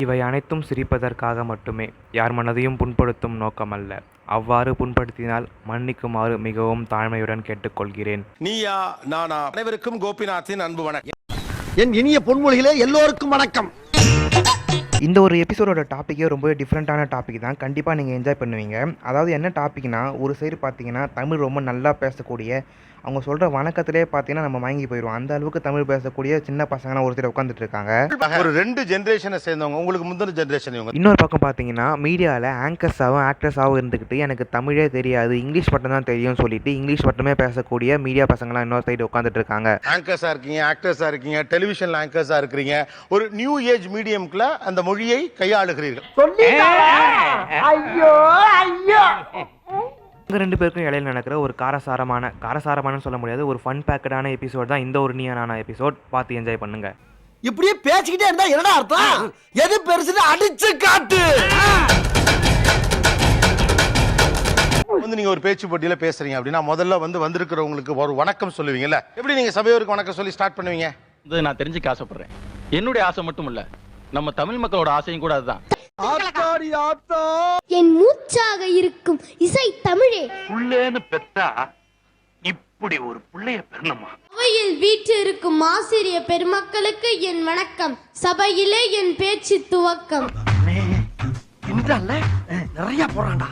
இவை அனைத்தும் சிரிப்பதற்காக மட்டுமே, யார் மனதையும் புண்படுத்தும் நோக்கமல்ல. அவ்வாறு புண்படுத்தினால் மன்னிக்குமாறு மிகவும் தாழ்மையுடன் கேட்டுக்கொள்கிறேன். நீயா நானா அனைவருக்கும் கோபிநாத்தின் அன்பு வணக்கம். என் இனிய பொன்மொழிகளே எல்லோருக்கும் வணக்கம். இந்த ஒரு எபிசோடோட டாப்பிக்கே ரொம்ப டிஃப்ரெண்ட்டான டாபிக் தான். கண்டிப்பாக நீங்கள் என்ஜாய் பண்ணுவீங்க. அதாவது என்ன டாபிக்னா, ஒரு சைடு பார்த்தீங்கன்னா தமிழ் ரொம்ப நல்லா பேசக்கூடிய, அவங்க சொல்கிற வணக்கத்திலே பார்த்தீங்கன்னா நம்ம வாங்கி போயிடுவோம். அந்த அளவுக்கு தமிழ் பேசக்கூடிய சின்ன பசங்களாம் ஒரு சைடு உட்காந்துட்டு இருக்காங்க. ஒரு 2 ஜென்ரேஷனை சேர்ந்தவங்க, உங்களுக்கு முந்தின ஜென்ரேஷன் இவங்க. இன்னொரு பக்கம் பார்த்தீங்கன்னா மீடியாவில் ஆங்கர்ஸாகவும் ஆக்ட்ரஸாகவும் இருந்துக்கிட்டு எனக்கு தமிழே தெரியாது, இங்கிலீஷ் மட்டும் தான் தெரியும்னு சொல்லிட்டு இங்கிலீஷ் மட்டுமே பேசக்கூடிய மீடியா பசங்களாம் இன்னொரு சைடு உட்காந்துட்டு இருக்காங்க. ஆங்கர்ஸாக இருக்கீங்க, ஆக்டர்ஸாக இருக்கீங்க, டெலிவிஷனில் ஆங்கர்ஸாக இருக்கிறீங்க, ஒரு நியூ ஏஜ் மீடியம்குள்ள அந்த மொழியை கையாளுகிறீர்கள். ஐயோ ஐயோ, இவங்க 2 பேருக்கும் இடையில நடக்கிற ஒரு காரசாரமான சொல்ல முடியாது, ஒரு ஃபன் பேக்கடான எபிசோட் தான் இந்த ஒரு நீயானா எபிசோட். பார்த்து என்ஜாய் பண்ணுங்க. இப்படியே பேசிக்கிட்டே இருந்தா என்னடா அர்த்தம்? எது பெருசுன்னு அடிச்சு காட்டு. நீங்க ஒரு பேச்சு போட்டியில பேசுறீங்க அப்படின்னா முதல்ல வந்திருக்கிறவங்களுக்கு ஒரு வணக்கம் சொல்லுவீங்கல்ல. எப்படி நீங்க சபையோருக்கு வணக்கம் சொல்லி ஸ்டார்ட் பண்ணுவீங்க? நான் தெரிஞ்சுக்க ஆசைப்படுறேன். என்னுடைய ஆசை மட்டும் இல்ல, நம்ம தமிழ் மக்களோட ஆசையும் கூட அதுதான். என் மூச்சாக இருக்கும் இசை தமிழே, புள்ளேன்னு பெத்தா இப்படி ஒரு புள்ளைய பெறணுமா? சபையில் வீற்றிருக்கும் ஆசிரிய பெருமக்களுக்கு என் வணக்கம். சபையிலே என் பேச்சு துவக்கம். நிறைய போறான்டா.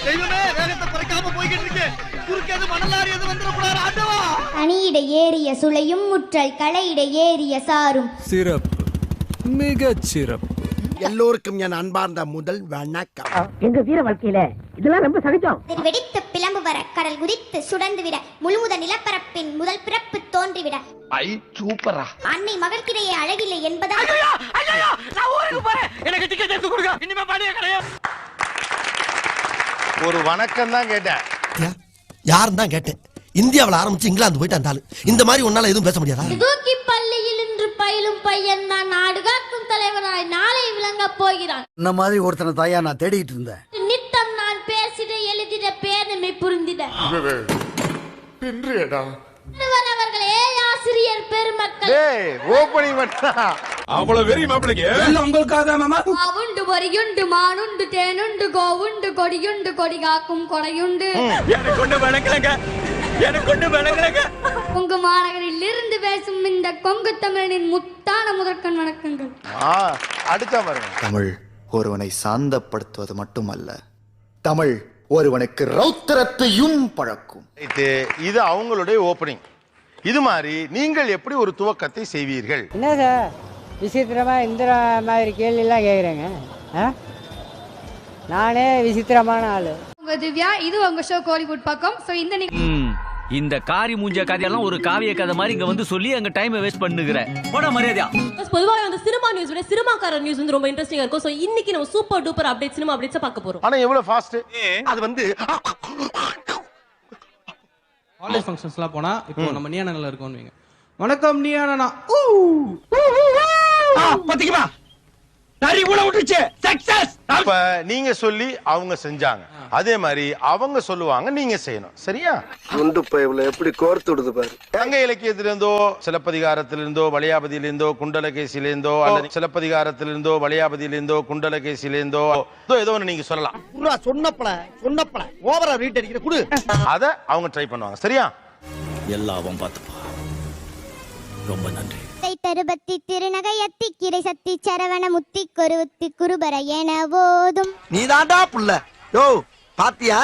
தெய்வமே, வேகத்தை குறைக்காம போய்கிட்டு இருக்கு. குறுக்கேது மணலாரி எது வந்துடக்கூடாது ஆண்டவா. அணியிட ஏறிய சுளையும் முற்றல் களையிட ஏறிய சாரும். சிறப்பு, மிகச் சிறப்பு. எல்லோருக்கும் என் அன்பார்ந்த முதல் வணக்கம். எங்க வீர வாழ்க்கையில இதெல்லாம் ரொம்ப சகஜம். வெடித்து பிளம்பு வர கடல் குதித்து சுடந்து விட முழுமுத நிலப்பரப்பின் முதல் பிறப்பு தோன்றிவிட ஐ சூப்பரா. அன்னை மகள்கிடையே அழகில்லை என்பதால் எனக்கு டிக்கெட் எடுத்து கொடுங்க. இனிமே பாடிய கிடையாது. ஒரு வணக்கம் தான் கேட்டேன். யாரும் தான் கேட்டேன். இந்தியாவில் ஆரம்பிச்சு இங்கிலாந்து போயிட்டு இருந்தாலும் இந்த மாதிரி ஒன்னால எதுவும் பேச முடியாதா? தூக்கி பள்ளியில் இன்று பயிலும் பையன் தான் நாடு காக்கும் தலைவனாய் நாளை விளங்க போகிறான். இந்த மாதிரி ஒருத்தனை தாயா நான் தேடிட்டு இருந்தேன். நித்தம் நான் பேசிட எழுதிட பேதமை புரிந்திட அவர்களே ஆசிரியர் பெருமக்கள். ஓப்பனிங் மட்டும் அவ்வளவு வெறி மாப்பிளைக்கு எல்லாம் உங்களுக்காக தான் மாமா. ஆவுண்டு பொரியுண்டு மானுண்டு தேனுண்டு கோவுண்டு கொடியுண்டு கொடி காக்கும் கொடையுண்டு. எனக்கு கொண்டு வணக்கங்க, எனக்கு கொண்டு வணக்கங்க. கொங்கு மாநகரில் இருந்து பேசும் இந்த கொங்கு தமிழனின் முத்தான முதற்கண் வணக்கங்கள். அடிச்சா பாருங்க. தமிழ் ஒருவனை சாந்தப்படுத்துவது மட்டுமல்ல, தமிழ் ஒருவனுக்கு ரௌத்திரத்தையும் பழக்கும். இது அவங்களுடைய ஓப்பனிங். இது மாதிரி நீங்கள் எப்படி ஒரு துவக்கத்தை செய்வீர்கள்? என்ன சார் விசித்திரமா இந்த மாதிரி கேள்வி எல்லாம் கேக்குறேங்க? நானே விசித்திரமான ஆளு. உங்க திவ்யா, இது உங்க ஷோ கோலிவுட் பக்கம். சோ இந்த காரி மூஞ்ச கதையெல்லாம் ஒரு காவிய கதை மாதிரி இங்க வந்து சொல்லி அங்க டைம் வேஸ்ட் பண்ணுகிற போட மரியாதையா. பொதுவா வந்து சினிமா நியூஸ் விட சினிமாக்கார நியூஸ் வந்து ரொம்ப இன்ட்ரெஸ்டிங்கா இருக்கும். சோ இன்னைக்கு நம்ம super duper update cinema updates பார்க்க போறோம். ஆனா எவ்வளவு ஃபாஸ்ட் அது காலேஜ் ஃபங்க்ஷன்ஸ்லாம் போனா இப்போ நம்ம நீயானால இருக்கோம்னு வைங்க. வணக்கம் நீயானா. பாத்தீங்களா, நரி கூட விட்டுச்சு. சக்சஸ். அப்ப நீங்க சொல்லி அவங்க செஞ்சாங்க, அதே மாதிரி அவங்க சொல்லுவாங்க, நீங்க செய்யணும். சரியா? குண்டு பைப்ல எப்படி கோர்த்து விடுது பாரு. சங்க இலக்கியத்திலிருந்தோ சிலப்பதிகாரத்திலிருந்தோ வளையாபதியிலிருந்தோ குண்டலகேசியிலிருந்தோ அல்லது சிலப்பதிகாரத்திலிருந்தோ வளையாபதியிலிருந்தோ குண்டலகேசியிலிருந்தோ ஏதோ ஒன்று நீங்க சொல்லலாம். சொன்னப்பல ஓவரா ரீட் அடிக்கிற குடு. அத அவங்க ட்ரை பண்ணுவாங்க. சரியா? எல்லாவும் பார்த்துப்பா. ரொம்ப நன்றி. தருபத்தி திருநகையத்தி கிரை சத்தி சரவண முத்தி கொருத்தி குருபர என போதும். நீதாண்டா புள்ள. யோ பாத்தியா,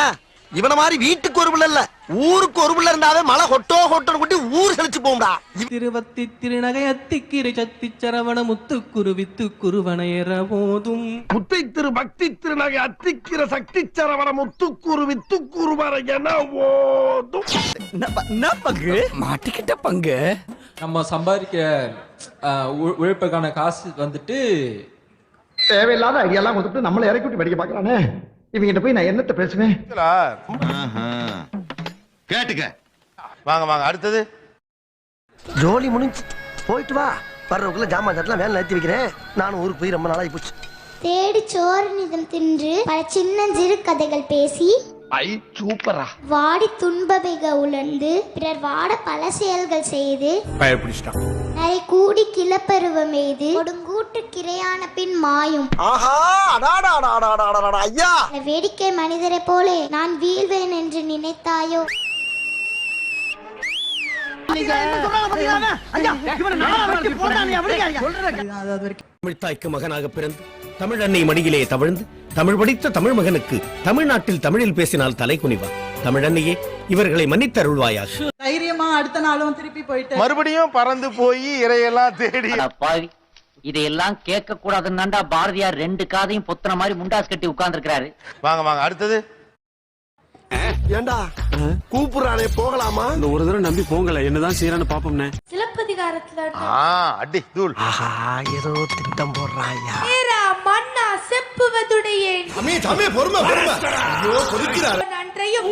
இவன மாதிரி வீட்டுக்கு ஒரு புள்ள இல்ல, ஊருக்கு ஒரு புள்ள இருந்தாவே மழை ஹொட்டோ ஹொட்டோன்னு கொட்டி ஊர் செழிச்சு போகும்டா. திருவத்தி திருநகை அத்திக்கிரை சத்தி சரவண முத்து குருவித்து குருவன ஏற போதும். முத்தை திரு பக்தி திருநகை அத்திக்கிற சக்தி சரவண முத்து குருவித்து குருவர என போதும். பங்கு மாட்டிக்கிட்ட பங்கு. நம்ம சம்பாதிக்க உழைப்புக்கான காசு வந்துட்டு தேவையில்லாத ஐடியாலாம் கொடுத்துட்டு நம்மளை இறக்கி விட்டு படிக்க பாக்குறானே. இவங்கிட்ட போய் நான் என்னத்த பேசுவேன்? கேட்டுக்க. வாங்க வாங்க, அடுத்தது. ஜோலி முடிஞ்சு போயிட்டு வா. வர்றதுக்குள்ள ஜாமான் சட்டெல்லாம் வேலை நிறுத்தி வைக்கிறேன். நானும் ஊருக்கு போய் ரொம்ப நாளாகி போச்சு. தேடி சோறுநிதம் தின்று பல சின்னஞ்சிறு கதைகள் பேசி ஐ சூப்பரா. வாடி துன்பமிக உணர்ந்து பிறர் வாட பல செயல்கள் செய்து பயப்பிடிச்சிட்டான். நரை கூடி கிளப்பருவம் எய்து கொடுங்கூட்டு கிரையான பின் மாயும். ஆஹா அடாடா ஐயா, வேடிக்கை மனிதரை போலே நான் வீழ்வேன் என்று நினைத்தாயோ? தமிழ்த்தாய்க்கு மகனாக பிறந்து தமிழ் அன்னை மடியிலே தவழ்ந்து தமிழ் படித்த தமிழ் மகனுக்கு தமிழ்நாட்டில் தமிழில் பேசினால் தலை குனிவா. தமிழ் அன்னையே இவர்களை மன்னித்தருள்வாயா. தைரியமா அடுத்த நாளும் திருப்பி போயிட்டு மறுபடியும் பறந்து போய் இறையெல்லாம் தேடி இதையெல்லாம் கேட்க கூடாதுன்னாண்டா பாரதியார் 2 காதையும் பொத்தன மாதிரி முண்டாஸ் கட்டி உட்கார்ந்து இருக்காரு. வாங்க வாங்க அடுத்தது. ஏண்டா கூப்பிடுறானே போகலாமா? இந்த ஒரு தடவை நம்பி போங்கல, என்னதான் செய்யறான்னு பாப்போம்னே. சிலப்பதிகாரத்துல அடி தூள். ஆஹா ஏதோ திட்டம் போடுறாயா. மன்னா செப்புவதுடையே பொறுமை ஐயோ கொதிக்கிறார். நன்றையும்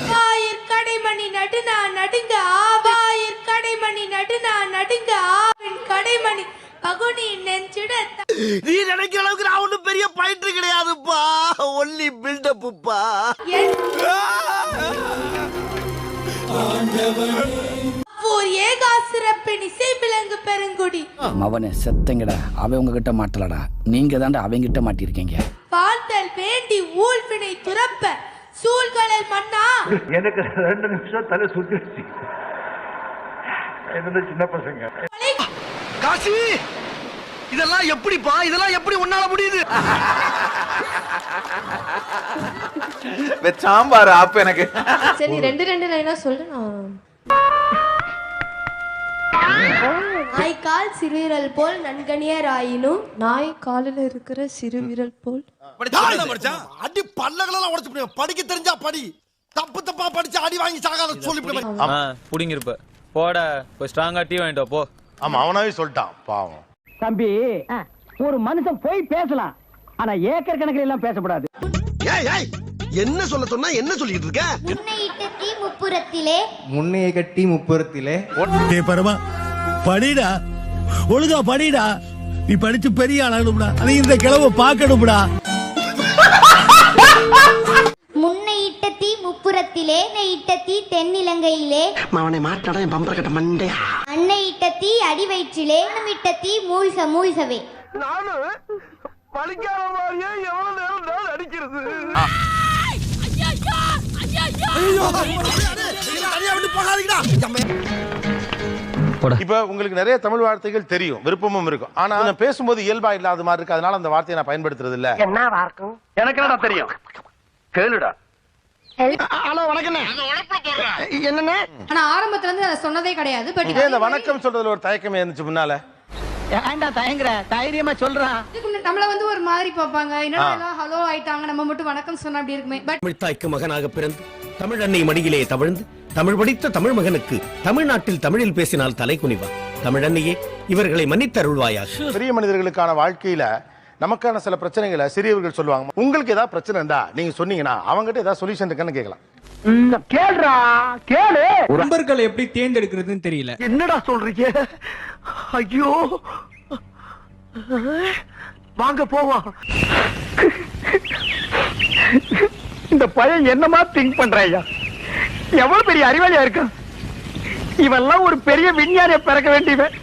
ஆவாயிற் கடைமணி நடுனா நடுங்க ஆவாயிற் கடைமணி நடுனா நடுங்க ஆவின் கடைமணி பகுனி நெஞ்சிட. நீ நினைக்கிற அளவுக்கு நான் ஒண்ணும் பெரிய பயிற்று கிடையாதுப்பா, ஒன்லி பில்டப்புப்பா. ஏகா சிறப்பின் இசை விலங்கு பெருங்குடி. அவனை செத்தங்கடா, அவன் உங்ககிட்ட மாட்டலடா, நீங்க தாண்டா அவங்கிட்ட மாட்டிருக்கீங்க. வாழ்த்தல் வேண்டி ஊழ்வினை துறப்ப சூழ்களில் மன்னா. எனக்கு 2 நிமிஷம் தலை சுத்திடுச்சு. என்னது சின்ன பசங்க. காசி இதெல்லாம் எப்படிப்பா, இதெல்லாம் எப்படி உன்னால முடியுது? சாம்பார் ஆப் எனக்கு. சரி 2 லைனா சொல்லு. நாய் கால் சிறுவிரல் போல் நன்கணியர் ஆயினும் நாய் காலில் இருக்கிற சிறுவிரல் போல். அடி பல்லகளெல்லாம் உடைச்சு போடுங்க. படிக்க தெரிஞ்சா படி, தப்பு தப்பா படிச்சு அடி வாங்கி சாகாத சொல்லிவிடுவேன். புடிங்கிருப்ப போட போய் ஸ்ட்ராங்கா டீ வாங்கிட்டு போ. ஆமா அவனாவே சொல்லிட்டான் பாவம். தம்பி, ஒரு மனுஷன் போய் பேசலாம், ஆனா ஏக்கர் கணக்கில் எல்லாம் பேசக்கூடாது. என்ன சொல்ல சொன்னா என்ன சொல்லிட்டு இருக்க? முன்னையிட்ட தீ முப்புறத்திலே முன்னையை கட்டி முப்புறத்திலே. பரமா படிடா, ஒழுங்கா படிடா, நீ படிச்சு பெரிய ஆளாகணும்டா, அது இந்த கிழவ பாக்கணும்டா. முன்னையிட்ட தீ முப்புறத்திலே நெய்யிட்ட தீ தென்னிலங்கையிலே அவனை மாட்டாடா என் பம்பர கட்ட மண்டையா. அன்னையிட்ட தீ அடி வயிற்றிலே நம்மிட்ட தீ மூழ்க மூழ்கவே. நானு பழிக்காத மாதிரியே எவ்வளவு நேரம் நான் அடிக்கிறது. இப்ப உங்களுக்கு நிறைய தமிழ் வார்த்தைகள் தெரியும், விருப்பமும் இருக்கும். ஆனா நான் பேசும்போது இயல்பா இல்லாத மாதிரி இருக்கு, அதனால அந்த வார்த்தையை நான் பயன்படுத்துறது இல்ல. என்னவா இருக்கும்? எனக்கு என்னடா தெரியும், கேளுடா. ஹலோ வணக்கம். என்னன்னு ஆனா ஆரம்பத்துல இருந்து அதை சொன்னதே கிடையாது. பட் இதே இந்த வணக்கம் சொல்றதுல ஒரு தயக்கமே இருந்துச்சு முன்னால. ஏன்டா தயங்குற? தைரியமா சொல்றான். நம்மள வந்து ஒரு மாதிரி பாப்பாங்க, என்னடா ஹலோ ஆயிட்டாங்க, நம்ம மட்டும் வணக்கம் சொன்னா அப்படி இருக்குமே. பட் தமிழ்த்தாய்க்கு மகனாக பிறந்து தமிழ் அன்னை மடியிலே தவழ்ந்து தமிழ் படித்த தமிழ் மகனுக்கு தமிழ்நாட்டில் தமிழில் பேசினால் தலை குனிவா. தமிழ் அன்னையே இவர்களை மன்னித்தருள்வாயா. பெரிய மனிதர்களுக்கான வாழ்க்கையில நமக்கான சில பிரச்சனைகளை சிறியவர்கள் சொல்லுவாங்க. உங்களுக்கு ஏதாவது பிரச்சனை இருந்தா நீங்க சொன்னீங்கன்னா அவங்ககிட்ட ஏதாவது சொல்யூஷன் இருக்கான்னு கேட்கலாம். கேளுடா கேளு. நண்பர்களை எப்படி தேர்ந்தெடுக்கிறதுன்னு தெரியல. என்னடா சொல்றீங்க? ஐயோ வாங்க போவோம். இந்த பையன் என்னமா திங்க் பண்றாயா? எவ்வளவு பெரிய அறிவாளியா இருக்கான் இவெல்லாம். ஒரு பெரிய விஞ்ஞானியை பிறக்க வேண்டியவன்.